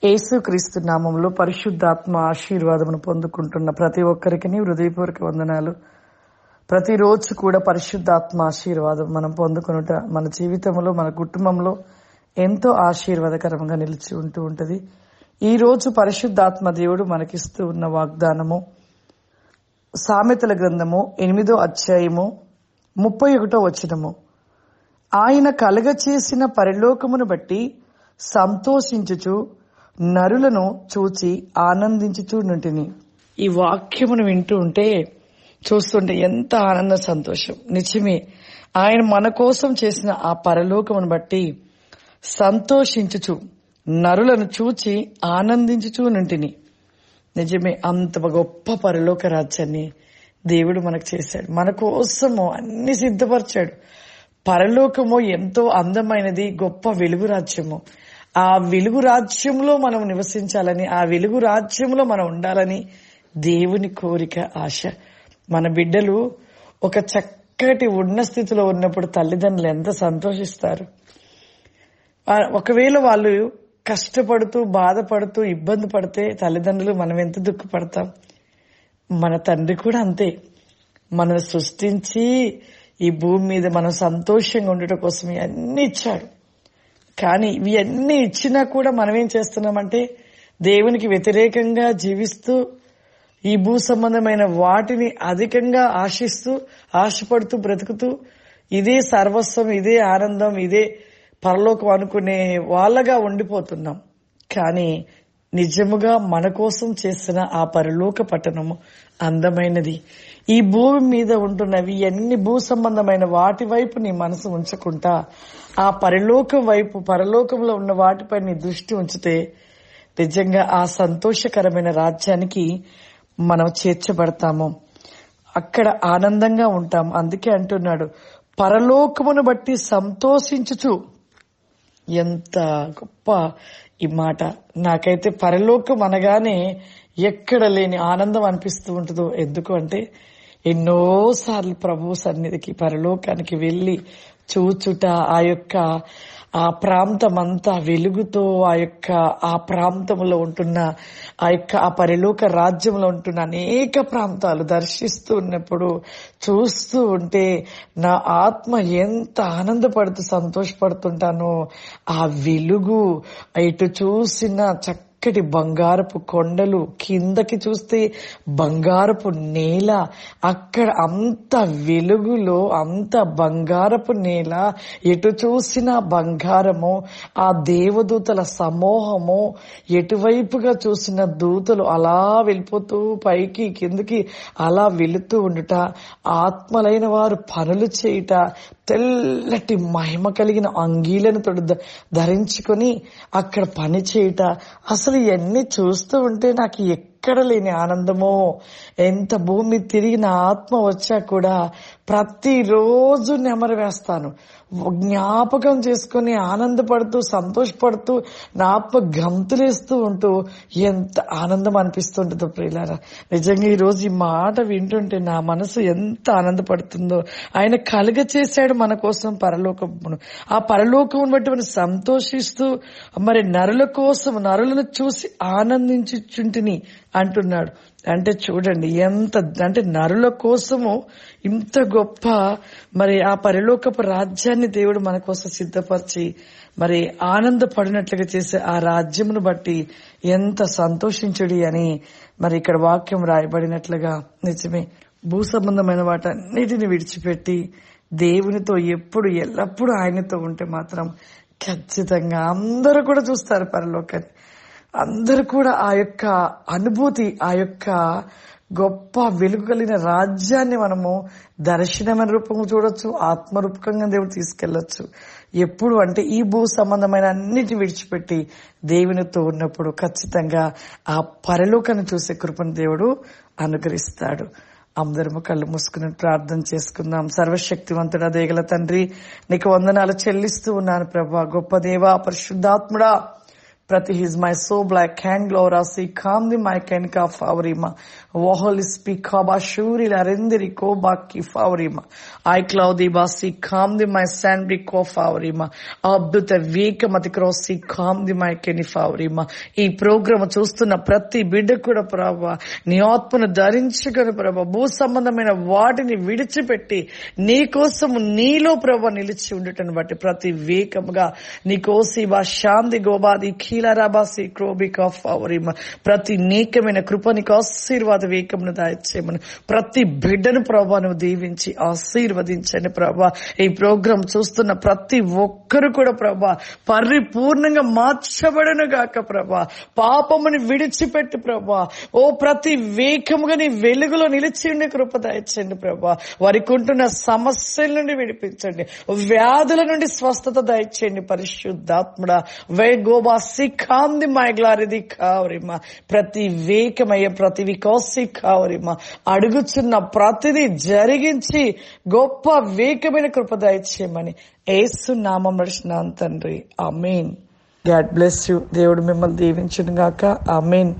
యేసుక్రీస్తు నామములో పరిశుద్ధాత్మ ఆశీర్వాదమును పొందుకుంటున్న ప్రతి ఒక్కరికి హృదయపూర్వక వందనాలు. ప్రతిరోజు కూడా పరిశుద్ధాత్మ ఆశీర్వాదం మనం పొందుకునుట మన జీవితంలో, మన కుటుంబంలో ఎంతో ఆశీర్వాదకరంగా నిలిచి ఉంటుంది. ఈ రోజు పరిశుద్ధాత్మ దేవుడు మనకిస్తూ ఉన్న వాగ్దానము సామెతల గ్రంథము 8వ అధ్యాయము 31వ వచనము. ఆయన కలగచేసిన పరలోకమును బట్టి సంతోషించుచు నరులను చూచి ఆనందించుచూ నుంటిని. ఈ వాక్యమును వింటూ ఉంటే, చూస్తుంటే ఎంత ఆనంద సంతోషం. నిజమే, ఆయన మన కోసం చేసిన ఆ పరలోకమును బట్టి సంతోషించుచు నరులను చూచి ఆనందించుచూ నుంటిని. నిజమే, అంత గొప్ప పరలోక రాజ్యాన్ని దేవుడు మనకు చేశాడు. మన కోసము అన్ని సిద్ధపరిచాడు. పరలోకము ఎంతో అందమైనది, గొప్ప వెలుగు రాజ్యము. ఆ వెలుగు రాజ్యంలో మనం నివసించాలని, ఆ వెలుగు రాజ్యంలో మనం ఉండాలని దేవుని కోరిక, ఆశ. మన బిడ్డలు ఒక చక్కటి ఉన్న స్థితిలో ఉన్నప్పుడు తల్లిదండ్రులు ఎంత సంతోషిస్తారు. ఒకవేళ వాళ్ళు కష్టపడుతూ, బాధపడుతూ, ఇబ్బంది పడితే తల్లిదండ్రులు మనం ఎంత దుఃఖపడతాం. మన తండ్రి కూడా అంతే. మనల్ని సృష్టించి ఈ భూమి మీద మనం సంతోషంగా ఉండటం కోసం అన్ని ఇచ్చాడు. కానీ ఇవన్నీ ఇచ్చినా కూడా మనం ఏం చేస్తున్నామంటే, దేవునికి వ్యతిరేకంగా జీవిస్తూ ఈ భూ సంబంధమైన వాటిని అధికంగా ఆశిస్తూ, ఆశపడుతూ బ్రతుకుతూ, ఇదే సర్వస్వం, ఇదే ఆనందం, ఇదే పరలోకం అనుకునే వాళ్ళగా ఉండిపోతున్నాం. కానీ నిజముగా మన కోసం చేసిన ఆ పరలోక పట్టణము అందమైనది. ఈ భూమి మీద ఉంటున్నవి అన్ని భూ సంబంధమైన వాటి వైపు నీ మనసు ఉంచకుండా ఆ పరలోకం వైపు, పరలోకంలో ఉన్న వాటిపై నీ దృష్టి ఉంచితే నిజంగా ఆ సంతోషకరమైన రాజ్యానికి మనం చేర్చబడతాము. అక్కడ ఆనందంగా ఉంటాం. అందుకే అంటున్నాడు, పరలోకమును బట్టి సంతోషించుచు. ఎంత గొప్ప ఈ మాట. నాకైతే పరలోకం అనగానే ఎక్కడ లేని ఆనందం అనిపిస్తూ ఉంటుందో. ఎందుకు అంటే, ఎన్నోసార్లు ప్రభు సన్నిధికి, పరలోకానికి వెళ్లి చూచుట, ఆ ప్రాంతం అంతా వెలుగుతో, ఆ ప్రాంతంలో ఉంటున్న ఆ పరలోక రాజ్యంలో ఉంటున్న అనేక ప్రాంతాలు దర్శిస్తూ ఉన్నప్పుడు, చూస్తూ ఉంటే నా ఆత్మ ఎంత ఆనందపడుతూ సంతోషపడుతుంటానో. ఆ వెలుగు, ఇటు చూసిన చక్కటి బంగారపు కొండలు, కిందకి చూస్తే బంగారపు నేల, అక్కడ అంత వెలుగులో అంత బంగారపు నేల, ఎటు చూసిన బంగారము, ఆ దేవదూతల సమూహము, ఎటువైపుగా చూసిన దూతలు అలా వెళ్ళిపోతూ పైకి కిందకి అలా వెళుతూ ఉండుట, ఆత్మలైన వారు పనులు చేయుట, తెల్లటి మహిమ కలిగిన అంగీలను ధరించుకొని అక్కడ పని చేయుట. అసలు ఇవన్నీ చూస్తూ ఉంటే నాకు ఎక్కడ లేని ఆనందమో. ఎంత భూమి తిరిగి నా ఆత్మ వచ్చా కూడా ప్రతిరోజు నెమరు వేస్తాను. జ్ఞాపకం చేసుకుని ఆనందపడుతూ, సంతోషపడుతూ, నా ఆత్మ గంతులేస్తూ ఉంటూ ఎంత ఆనందం అనిపిస్తుంటుందో ప్రియులారా. నిజంగా ఈ రోజు ఈ మాట వింటుంటే నా మనసు ఎంత ఆనందపడుతుందో. ఆయన కలుగ చేశాడు మన కోసం పరలోకమును. ఆ పరలోకమును బట్టి మనం సంతోషిస్తూ, మరి నరుల కోసం, నరులను చూసి ఆనందించుచుంటిని అంటున్నాడు. అంటే చూడండి, అంటే నరుల కోసము ఇంత గొప్ప మరి ఆ పరలోకపు రాజ్యాన్ని దేవుడు మన కోసం సిద్ధపరిచి మరి ఆనందపడినట్లుగా చేసే ఆ రాజ్యమును బట్టి ఎంత సంతోషించుడి అని మరి ఇక్కడ వాక్యం రాయబడినట్లుగా. నిజమే, భూ సంబంధమైన వాటన్నిటిని విడిచిపెట్టి దేవునితో ఎప్పుడు ఎల్లప్పుడూ ఆయనతో ఉంటే మాత్రం ఖచ్చితంగా అందరూ కూడా చూస్తారు పరలోకాన్ని. అందరూ కూడా ఆ యొక్క అనుభూతి, ఆ యొక్క గొప్ప వెలుగు కలిగిన రాజ్యాన్ని మనము దర్శనమైన రూపంగా చూడొచ్చు, ఆత్మరూపకంగా దేవుడు తీసుకెళ్లొచ్చు. ఎప్పుడు అంటే ఈ భూ సంబంధమైన అన్నిటిని విడిచిపెట్టి దేవునితో ఉన్నప్పుడు ఖచ్చితంగా ఆ పరలోకాన్ని చూసే కృపను దేవుడు అనుగ్రహిస్తాడు. అందరము కళ్ళు మూసుకుని ప్రార్థన చేసుకుందాం. సర్వశక్తివంతుడా, దయగల తండ్రి, నీకు వందనాలు చెల్లిస్తూ ఉన్నాను ప్రభా. గొప్ప దేవా, పరిశుద్ధాత్ముడా, ప్రతి హిజ్ మై సో బ్లాక్ హ్యాండ్ గ్లోరాసి కామ్ది మై కెన్కా ఫావరిమా ఓహలిస్పి కాబా షూరి లరెందిరి కోబాకి ఫావరిమా ఐ క్లౌది బాసి కామ్ది మై శాండ్బి కో ఫావరిమా అద్భుత వేకమతి క్రోసి కామ్ది మై కెని ఫావరిమా. ఈ ప్రోగ్రామ్ చూస్తున్న ప్రతి బిడ్డ కూడా ప్రభా నీ ఆత్మను ధరించుకొని ప్రభా భూ సంబంధమైన వాటిని విడిచిపెట్టి నీ కోసము నీలో ప్రభా నిలిచి ఉండటం బట్టి ప్రతి వేకముగా నీ కోసి బా శాంతి గోబాది కీలరాబాసి క్రోబికా ఫావరిమా ప్రతి నీకమైన కృపనికి ఆశీర్వాద వేకమును దాయిచ్చేయమని ప్రతి బిడ్డను ప్రభా నువ్వు దీవించి ఆశీర్వదించండి ప్రభా. ఈ ప్రోగ్రాం చూస్తున్న ప్రతి ఒక్కరు కూడా ప్రభా పరిపూర్ణంగా మార్చబడను గాక ప్రభా. పాపముని విడిచిపెట్టి ప్రభా ఓ ప్రతి వేకముగా నీ వెలుగులో నిలిచి ఉండే కృప దాయిచ్చండి ప్రభా. వారికి ఉంటున్న సమస్యల నుండి విడిపించండి, వ్యాధుల నుండి స్వస్థత దాయిచ్చేయండి పరిశుద్ధాత్ముడా. వే గోబా సిఖాంది మై గ్లారిది కావరిమా ప్రతి వేకమయ్య ప్రతి వికోసి కావరిమా అడుగుచున్న ప్రతిదీ జరిగించి గొప్ప వేకమైన కృప దయచేయమని యేసు నామములో నడుచున్నాను తండ్రి, ఆమేన్. God bless you. దేవుడు మిమ్మల్ని దీవించును గాక. ఆమేన్.